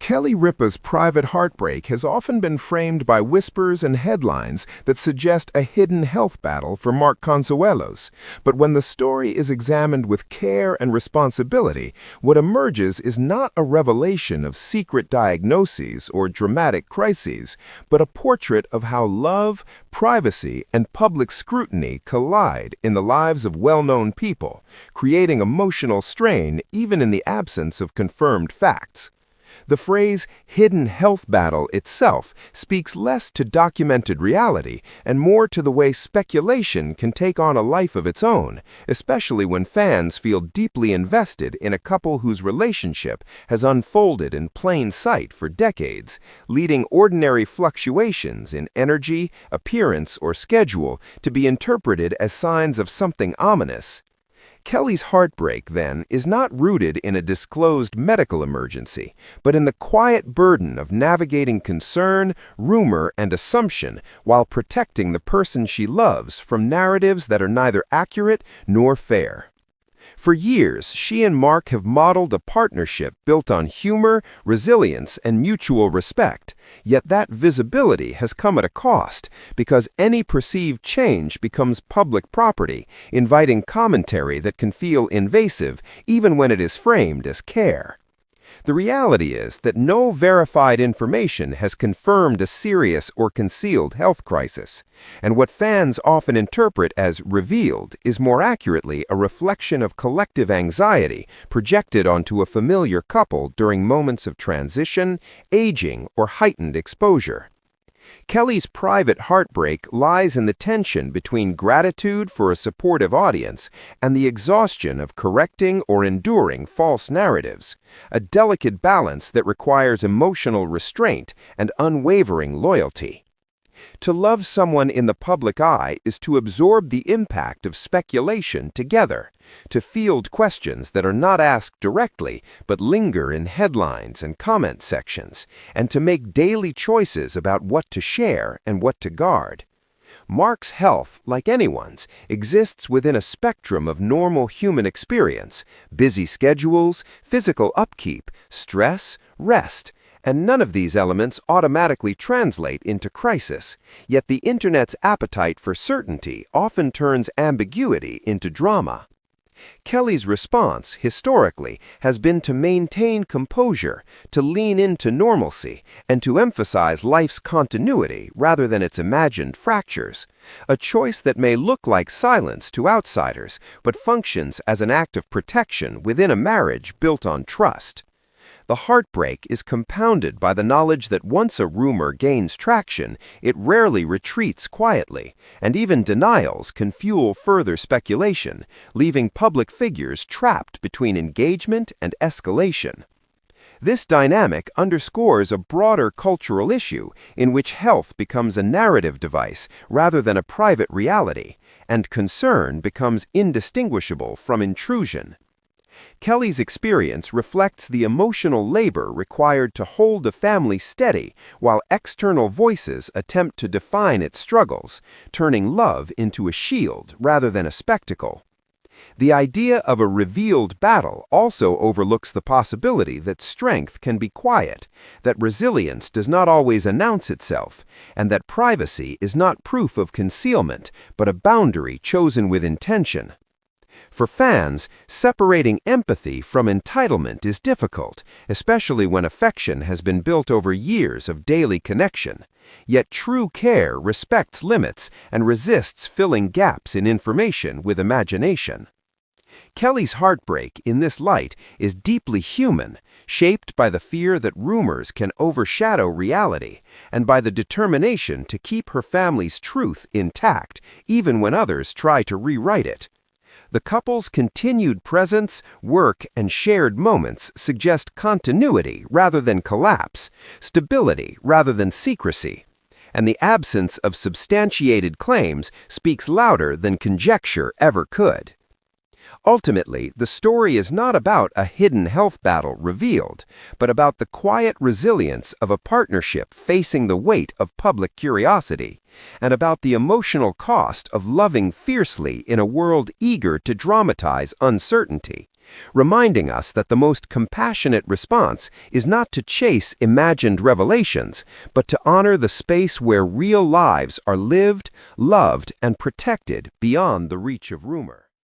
Ripa's private heartbreak has often been framed by whispers and headlines that suggest a hidden health battle for Consuelos. But when the story is examined with care and responsibility, what emerges is not a revelation of secret diagnoses or dramatic crises, but a portrait of how love, privacy, and public scrutiny collide in the lives of well-known people, creating emotional strain even in the absence of confirmed facts. The phrase hidden health battle itself speaks less to documented reality and more to the way speculation can take on a life of its own, especially when fans feel deeply invested in a couple whose relationship has unfolded in plain sight for decades, leading ordinary fluctuations in energy, appearance, or schedule to be interpreted as signs of something ominous. Kelly's heartbreak, then, is not rooted in a disclosed medical emergency, but in the quiet burden of navigating concern, rumor, and assumption while protecting the person she loves from narratives that are neither accurate nor fair. For years, she and Mark have modeled a partnership built on humor, resilience, and mutual respect, yet that visibility has come at a cost because any perceived change becomes public property, inviting commentary that can feel invasive even when it is framed as care. The reality is that no verified information has confirmed a serious or concealed health crisis, and what fans often interpret as revealed is more accurately a reflection of collective anxiety projected onto a familiar couple during moments of transition, aging, or heightened exposure. Kelly's private heartbreak lies in the tension between gratitude for a supportive audience and the exhaustion of correcting or enduring false narratives, a delicate balance that requires emotional restraint and unwavering loyalty. To love someone in the public eye is to absorb the impact of speculation together, to field questions that are not asked directly but linger in headlines and comment sections, and to make daily choices about what to share and what to guard. Mark's health, like anyone's, exists within a spectrum of normal human experience: busy schedules, physical upkeep, stress, rest. And none of these elements automatically translate into crisis, yet the Internet's appetite for certainty often turns ambiguity into drama. Kelly's response, historically, has been to maintain composure, to lean into normalcy, and to emphasize life's continuity rather than its imagined fractures, a choice that may look like silence to outsiders but functions as an act of protection within a marriage built on trust. The heartbreak is compounded by the knowledge that once a rumor gains traction, it rarely retreats quietly, and even denials can fuel further speculation, leaving public figures trapped between engagement and escalation. This dynamic underscores a broader cultural issue in which health becomes a narrative device rather than a private reality, and concern becomes indistinguishable from intrusion. Kelly's experience reflects the emotional labor required to hold a family steady while external voices attempt to define its struggles, turning love into a shield rather than a spectacle. The idea of a revealed battle also overlooks the possibility that strength can be quiet, that resilience does not always announce itself, and that privacy is not proof of concealment but a boundary chosen with intention. For fans, separating empathy from entitlement is difficult, especially when affection has been built over years of daily connection. Yet true care respects limits and resists filling gaps in information with imagination. Kelly's heartbreak, in this light, is deeply human, shaped by the fear that rumors can overshadow reality, and by the determination to keep her family's truth intact, even when others try to rewrite it. The couple's continued presence, work, and shared moments suggest continuity rather than collapse, stability rather than secrecy, and the absence of substantiated claims speaks louder than conjecture ever could. Ultimately, the story is not about a hidden health battle revealed, but about the quiet resilience of a partnership facing the weight of public curiosity, and about the emotional cost of loving fiercely in a world eager to dramatize uncertainty, reminding us that the most compassionate response is not to chase imagined revelations, but to honor the space where real lives are lived, loved, and protected beyond the reach of rumor.